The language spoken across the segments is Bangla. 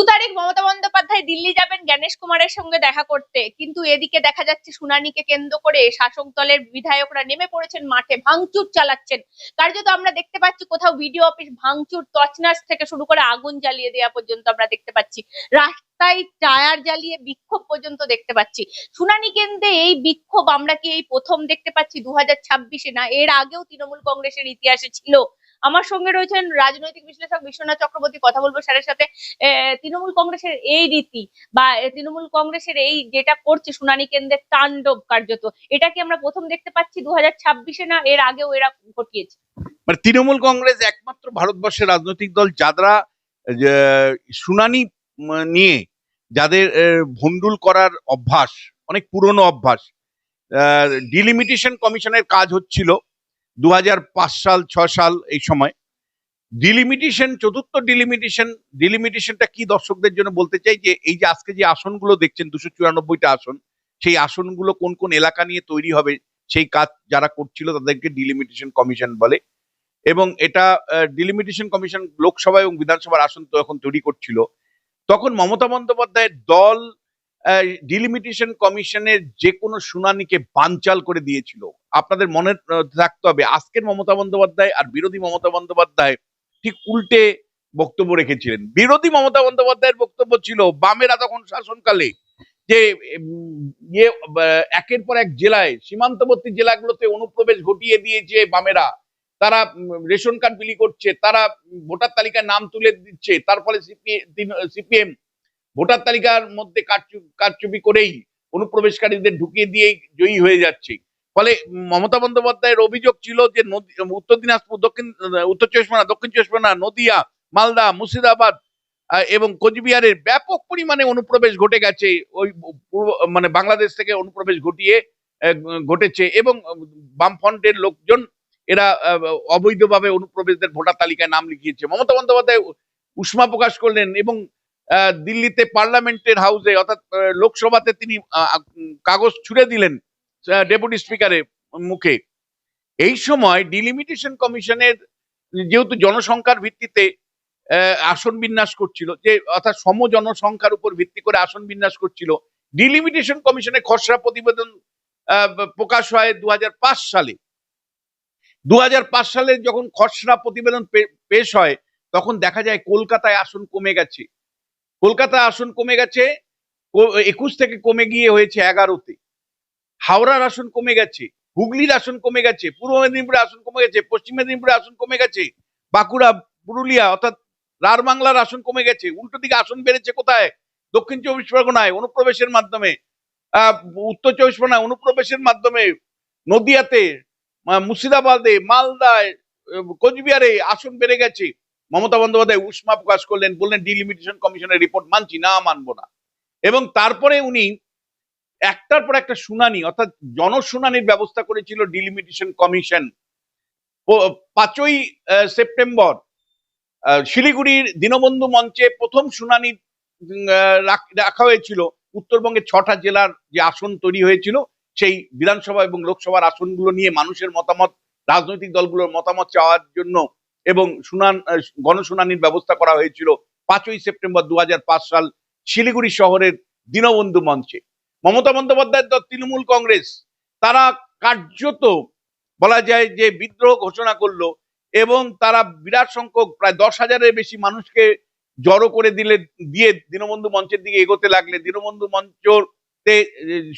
তারিখ মমতা বন্দ্যোপাধ্যায় দিল্লি যাবেন জ্ঞানেশ কুমারের সঙ্গে দেখা করতে, কিন্তু এদিকে দেখা যাচ্ছে শুনানিকে কেন্দ্র করে শাসক দলের বিধায়করা নেমে পড়েছেন মাঠে, ভাঙচুর চালাচ্ছেন। কার্যত আমরা দেখতে পাচ্ছি কোথাও বিডিও অফিস ভাঙচুর, তছনছ থেকে শুরু করে আগুন জ্বালিয়ে দেওয়া পর্যন্ত আমরা দেখতে পাচ্ছি, রাস্তায় টায়ার জ্বালিয়ে বিক্ষোভ পর্যন্ত দেখতে পাচ্ছি। শুনানি কেন্দ্রে এই বিক্ষোভ আমরা কি এই প্রথম দেখতে পাচ্ছি 2026-এ? না এর আগেও তৃণমূল কংগ্রেসের ইতিহাসে ছিল? আমার সঙ্গে রয়েছেন রাজনৈতিক বিশ্লেষক বিশ্বনাথ চক্রবর্তী, কথা বলবো স্যারের সাথে। তৃণমূল কংগ্রেসের এই রীতি বা তৃণমূল কংগ্রেসের এই যেটা করছে শুনানি কেন্দ্রের তাণ্ডব, কার্যত এটা কি আমরা প্রথম দেখতে পাচ্ছি 2026-এ? না এর আগেও এরা ঘটিয়েছে? মানে তৃণমূল কংগ্রেস একমাত্র ভারতবর্ষের রাজনৈতিক দল যারা শুনানি নিয়ে যাদের ভন্ডুল করার অভ্যাস, অনেক পুরনো অভ্যাস। ডিলিমিটেশন কমিশনের কাজ হচ্ছিল 2005 সাল 6 সাল এই সময়। ডিলিমিটেশন, চতুর্থ ডিলিমিটেশনটা কি দর্শকদের জন্য বলতে চাই যে এই যে আজকে যে আসনগুলো দেখছেন 294টা আসন, সেই আসনগুলো কোন কোন এলাকা নিয়ে তৈরি হবে সেই কাজ যারা করছিল তাদেরকে ডিলিমিটেশন কমিশন বলে। এবং এটা ডিলিমিটেশন কমিশন লোকসভা এবং বিধানসভার আসন তো এখন তৈরি করছিল। তখন মমতা বন্দ্যোপাধ্যায়ের দল ডিলিমিটেশন কমিশনের যে কোনো শুনানিকে বানচাল করে দিয়েছিল। আপনাদের মনে রাখতে হবে আজকের মমতা বন্দ্যোপাধ্যায় আর বিরোধী মমতা বন্দ্যোপাধ্যায় ঠিক উল্টে বক্তব্য রেখেছিলেন। বিরোধী মমতা বন্দ্যোপাধ্যায়ের বক্তব্য ছিল বামেরা তখন শাসনকালে যে একের পর এক জেলায়, সীমান্তবর্তী জেলাগুলোতে অনুপ্রবেশ ঘটিয়ে দিয়েছে বামেরা। তারা রেশন কার্ড বিলি করছে, তারা ভোটার তালিকায় নাম তুলে দিচ্ছে, তার ফলে সিপিএম ভোটার তালিকার মধ্যে কারচুপি করেই অনুপ্রবেশকারীদের ঢুকিয়ে দিয়ে জয়ী হয়ে যাচ্ছে। ফলে মমতা বন্দ্যোপাধ্যায়ের অভিযোগ ছিল যে উত্তর দিনাজপুর, উত্তর চব্বিশ পরগনা, দক্ষিণ চব্বিশ পরগনা, নদিয়া, মালদা, মুর্শিদাবাদ এবং কোচবিহারের ব্যাপক পরিমাণে অনুপ্রবেশ ঘটে গেছে, ওই মানে বাংলাদেশ থেকে অনুপ্রবেশ ঘটেছে এবং বামফ্রন্টের লোকজন এরা অবৈধভাবে অনুপ্রবেশদের ভোটার তালিকায় নাম লিখিয়েছে। মমতা বন্দ্যোপাধ্যায় উষ্মা প্রকাশ করলেন এবং দিল্লিতে পার্লামেন্টের হাউসে অর্থাৎ লোকসভাতে তিনি কাগজ ছুড়ে দিলেন ডেপুটি স্পিকারের মুখে। এই সময় ডিলিমিটেশন কমিশনের যেহেতু জনসংখ্যার ভিত্তিতে আসন বিন্যাস করছিল, যে অর্থাৎ সম জনসংখ্যার উপর ভিত্তি করে আসন বিন্যাস করছিল, ডিলিমিটেশন কমিশনের খসড়া প্রতিবেদন প্রকাশ হয় 2005 সালে। 2005 সালে যখন খসড়া প্রতিবেদন পেশ হয় তখন দেখা যায় কলকাতায় আসন কমে গেছে। কলকাতায় আসন কমে গেছে 21 থেকে কমে গিয়ে হয়েছে 11-তে। হাওড়ার আসন কমে গেছে, হুগলির আসন কমে গেছে, পূর্ব মেদিনীপুরের আসন কমে গেছে, পশ্চিম মেদিনীপুরের আসন কমে গেছে, বাঁকুড়া, পুরুলিয়া অর্থাৎ রার বাংলার আসন কমে গেছে। উল্টো দিকে আসন বেড়েছে কোথায়? দক্ষিণ চব্বিশ পরগনায় অনুপ্রবেশের মাধ্যমে, উত্তর চব্বিশ পরগনায় অনুপ্রবেশের মাধ্যমে, নদিয়াতে, মুর্শিদাবাদে, মালদায়, কোচবিহারে আসন বেড়ে গেছে। মমতা বন্দ্যোপাধ্যায় উষ্মা প্রকাশ করলেন, বললেন ডিলিমিটেশন কমিশনের রিপোর্ট মানছি না, মানবো না। এবং তারপরে উনি একটার পর একটা শুনানি অর্থাৎ জনশুনানির ব্যবস্থা করেছিল ডিলিমিটেশন কমিশন। 5ই সেপ্টেম্বর শিলিগুড়ির দীনবন্ধু মঞ্চে প্রথম শুনানি রাখা হয়েছিল। উত্তরবঙ্গের 6টা জেলার যে আসন তৈরি হয়েছিল সেই বিধানসভা এবং লোকসভার আসনগুলো নিয়ে মানুষের মতামত, রাজনৈতিক দলগুলোর মতামত চাওয়ার জন্য এবং গণশুনানির ব্যবস্থা করা হয়েছিল 5ই সেপ্টেম্বর 2005 সাল শিলিগুড়ি শহরের দীনবন্ধু মঞ্চে। মমতা বন্দ্যোপাধ্যায়ের দল তৃণমূল কংগ্রেস তারা কার্যত বলা যায় যে বিদ্রোহ ঘোষণা করলো এবং তারা বিরাট সংখ্যক প্রায় 10,000-এর বেশি মানুষকে জড়ো করে দিয়ে দীনবন্ধু মঞ্চের দিকে এগোতে লাগলে দীনবন্ধু মঞ্চতে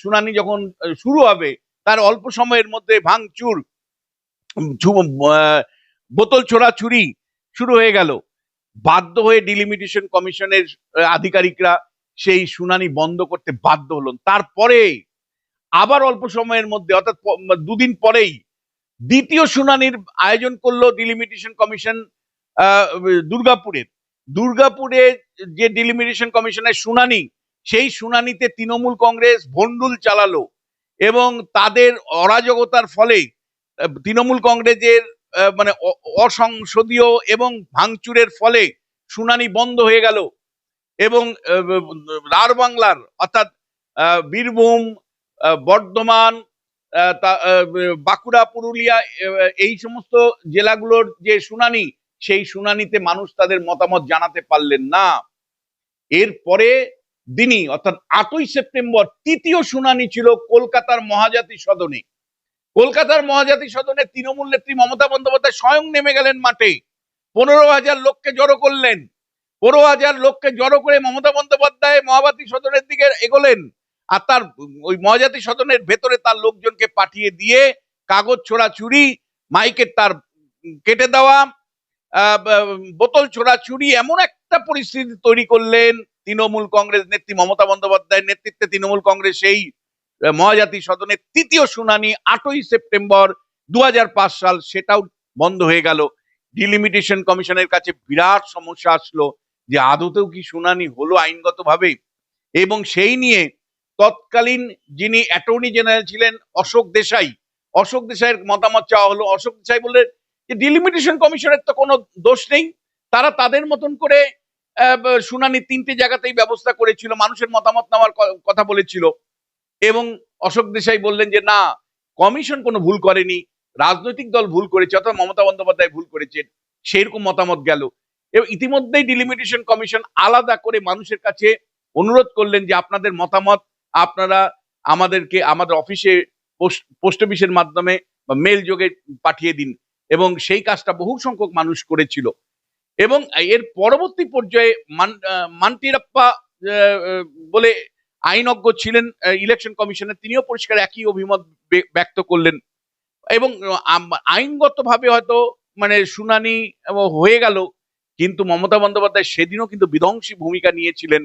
শুনানি যখন শুরু হবে তার অল্প সময়ের মধ্যে ভাঙচুর, বোতল ছোড়াছুরি শুরু হয়ে গেল। বাধ্য হয়ে ডিলিমিটেশন কমিশনের আধিকারিকরা সেই শুনানি বন্ধ করতে বাধ্য হলেন। তারপরে আবার অল্প সময়ের মধ্যে অর্থাৎ 2 দিন পরেই দ্বিতীয় শুনানির আয়োজন করলো ডিলিমিটেশন কমিশন দুর্গাপুরে যে ডিলিমিটেশন কমিশনের শুনানি, সেই শুনানিতে তৃণমূল কংগ্রেস ভন্ডুল চালালো এবং তাদের অরাজকতার ফলে তৃণমূল কংগ্রেসের মানে অসংসদীয় এবং ভাঙচুরের ফলে শুনানি বন্ধ হয়ে গেল এবং রার বাংলার অর্থাৎ বীরভূম, বর্ধমান, বাঁকুড়া, পুরুলিয়া এই সমস্ত জেলাগুলোর যে শুনানি, সেই শুনানিতে মানুষ তাদের মতামত জানাতে পারলেন না। এরপরে দিনই অর্থাৎ 8ই সেপ্টেম্বর তৃতীয় শুনানি ছিল কলকাতার মহাজাতি সদনে। কলকাতার মহাজাতি সদনে তৃণমূল নেত্রী মমতা বন্দ্যোপাধ্যায় স্বয়ং নেমে গেলেন মাঠে, 15,000 লোককে জড়ো করলেন। 15,000 লোককে জড়ো করে মমতা বন্দ্যোপাধ্যায় মহাজাতি সদনের দিকে এগোলেন, আর তার ওই মহাজাতি সদনের ভেতরে তার লোকজনকে পাঠিয়ে দিয়ে কাগজ ছোড়াছুড়ি, মাইকের তার কেটে দেওয়া, বোতল ছোড়াছুড়ি, এমন একটা পরিস্থিতি তৈরি করলেন তৃণমূল কংগ্রেস নেত্রী মমতা বন্দ্যোপাধ্যায়ের নেতৃত্বে তৃণমূল কংগ্রেস সেই মহাজাতি সদনের তৃতীয় শুনানি 8ই সেপ্টেম্বর 2005 সাল, সেটাও বন্ধ হয়ে গেল। ডিলিমিটেশন কমিশনের কাছে বিরাট সমস্যা আসলো যে আদতেও কি শুনানি হলো আইনগতভাবে, এবং সেই নিয়ে তৎকালীন যিনি অ্যাটর্নি জেনারেল ছিলেন অশোক দেশাইয়ের মতামত চাওয়া হলো। অশোক দেশাই বললেন যে ডিলিমিটেশন কমিশনের তো কোনো দোষ নেই, তারা তাদের মতন করে শুনানি 3টে জায়গাতেই ব্যবস্থা করেছিল, মানুষের মতামত নেওয়ার কথা বলেছিল। এবং অশোক দেশাই বললেন যে না, কমিশন কোনো ভুল করেনি, রাজনৈতিক দল ভুল করেছে, অথবা মমতা বন্দ্যোপাধ্যায় ভুল করেছেন, সেইরকম মতামত গেল। এবং ইতিমধ্যেই ডিলিমিটেশন কমিশন আলাদা করে মানুষের কাছে অনুরোধ করলেন যে আপনাদের মতামত আপনারা আমাদেরকে আমাদের অফিসে পোস্ট অফিসের মাধ্যমে বা মেল যোগে পাঠিয়ে দিন, এবং সেই কাজটা বহু সংখ্যক মানুষ করেছিল। এবং এর পরবর্তী পর্যায়ে মান্টিরাপ্পা বলে আইনজ্ঞ ছিলেন ইলেকশন কমিশনের, তিনিও পরিষ্কার একই অভিমত ব্যক্ত করলেন। এবং আইনগতভাবে হয়তো মানে শুনানি হয়ে গেল, কিন্তু মমতা বন্দ্যোপাধ্যায় সেদিনও কিন্তু বিধ্বংসী ভূমিকা নিয়েছিলেন।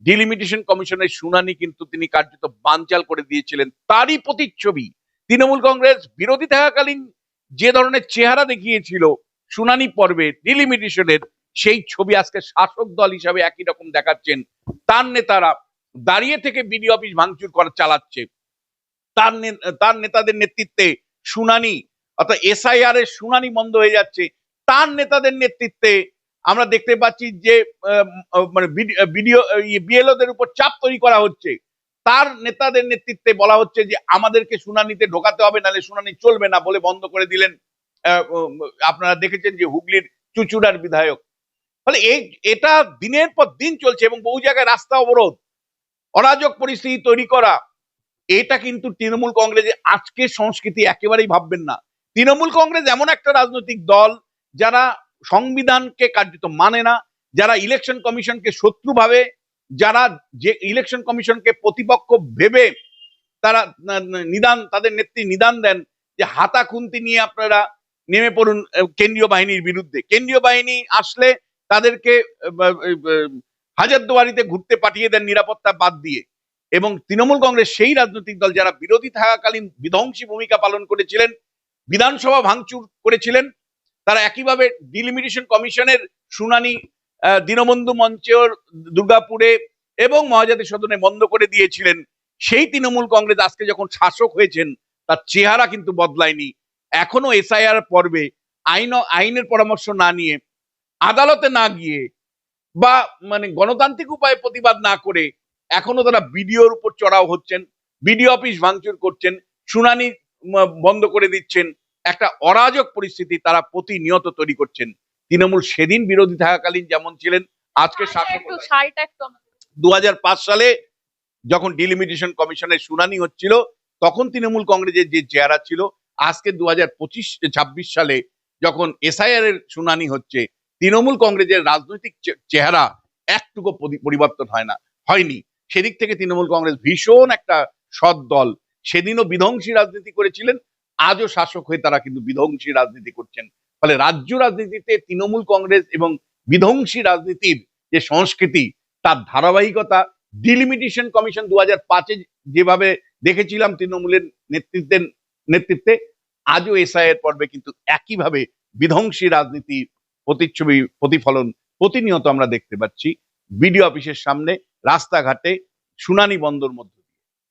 ডিলিমিটেশন কমিশনের শুনানি কিন্তু তিনি কার্যত বানচাল করে দিয়েছিলেন। তারই প্রতিচ্ছবি তৃণমূল কংগ্রেস বিরোধী থাকাকালীন যে ধরনের চেহারা দেখিয়েছিল শুনানি পর্বে ডিলিমিটেশনের, সেই ছবি আজকে শাসক দল হিসাবে একই রকম দেখাচ্ছেন। তার নেতারা দাঁড়িয়ে থেকে বিডি অফিস ভাঙচুর করা চালাচ্ছে, তার নেতাদের নেতৃত্বে শুনানি অর্থাৎ এসআইআর এর শুনানি বন্ধ হয়ে যাচ্ছে, তার নেতাদের নেতৃত্বে আমরা দেখতে পাচ্ছি যে মানে বিএলওদের উপর চাপ তৈরি করা হচ্ছে, তার নেতাদের নেতৃত্বে বলা হচ্ছে যে আমাদেরকে শুনানিতে ঢোকাতে হবে, নাহলে শুনানি চলবে না বলে বন্ধ করে দিলেন। আপনারা দেখেছেন যে হুগলির চুঁচুড়ার বিধায়ক। ফলে এটা দিনের পর দিন চলছে, এবং বহু জায়গায় রাস্তা অবরোধ, অরাজক পরিস্থিতি তৈরি করা। এটা কিন্তু তৃণমূল কংগ্রেসের আজকের সংস্কৃতি একেবারেই ভাববেন না। তৃণমূল কংগ্রেস এমন একটা রাজনৈতিক দল যারা সংবিধানকে কার্যত মানে না, যারা ইলেকশন কমিশনকে শত্রু ভাবে, যারা যে ইলেকশন কমিশনকে প্রতিপক্ষ ভেবে তারা তাদের নেত্রী নিদান দেন যে হাতা খুন্তি নিয়ে আপনারা নেমে পড়ুন কেন্দ্রীয় বাহিনীর বিরুদ্ধে। কেন্দ্রীয় বাহিনী আসলে তাদেরকে হাজারদুয়ারিতে ঘুরতে পাঠিয়ে দেন নিরাপত্তা বাদ দিয়ে। এবং তৃণমূল কংগ্রেস সেই রাজনৈতিক দল যারা বিরোধী থাকাকালীন বিধ্বংসী ভূমিকা পালন করেছিলেন, বিধানসভা ভাঙচুর করেছিলেন, তারা একইভাবে ডিলিমিটেশন কমিশনের শুনানি দীনবন্ধু মঞ্চের দুর্গাপুরে এবং মহাজাতি সদনে বন্ধ করে দিয়েছিলেন। সেই তৃণমূল কংগ্রেস আজকে যখন শাসক হয়েছেন, তার চেহারা কিন্তু বদলায়নি। এখনো এসআইআর পর্বে আইনের পরামর্শ না নিয়ে, আদালতে না গিয়ে, বা মানে গণতান্ত্রিক উপায়ে প্রতিবাদ না করে এখনো তারা বিডিওর উপর চড়াও হচ্ছেন, বিডিও অফিস ভাঙচুর করছেন, শুনানি বন্ধ করে দিচ্ছেন। একটা অরাজক পরিস্থিতি তারা প্রতিনিয়ত তৈরি করছেন। তৃণমূল সেদিন বিরোধী থাকাকালীন যেমন ছিলেন, আজকে শাসক। 2005 সালে যখন ডিলিমিটেশন কমিশনের শুনানি হচ্ছিল, তখন তৃণমূল কংগ্রেসের যে চেহারা ছিল, আজকে 2025-26 সালে যখন এসআইআর এর শুনানি হচ্ছে, তৃণমূল কংগ্রেসের রাজনৈতিক চেহারা একটুকু পরিবর্তন হয়নি। সেদিক থেকে তৃণমূল কংগ্রেস ভীষণ একটা সৎ দল। সেদিনও বিধ্বংসী রাজনীতি করেছিলেন, আজও শাসক হয়ে তারা কিন্তু বিধ্বংসী রাজনীতি করছেন। ফলে রাজ্য রাজনীতিতে তৃণমূল কংগ্রেস এবং বিধ্বংসী রাজনীতির যে সংস্কৃতি, তার ধারাবাহিকতা ডিলিমিটেশন কমিশন 2005-এ যেভাবে দেখেছিলাম তৃণমূলের নেতৃত্বে, আজও এসআইআর পর্বে কিন্তু একইভাবে বিধ্বংসী রাজনীতির প্রতিফলন প্রতিনিয়ত আমরা দেখতে পাচ্ছি। বিডিও অফিসের সামনে, রাস্তাঘাটে, শুনানি বন্ধর মধ্যে।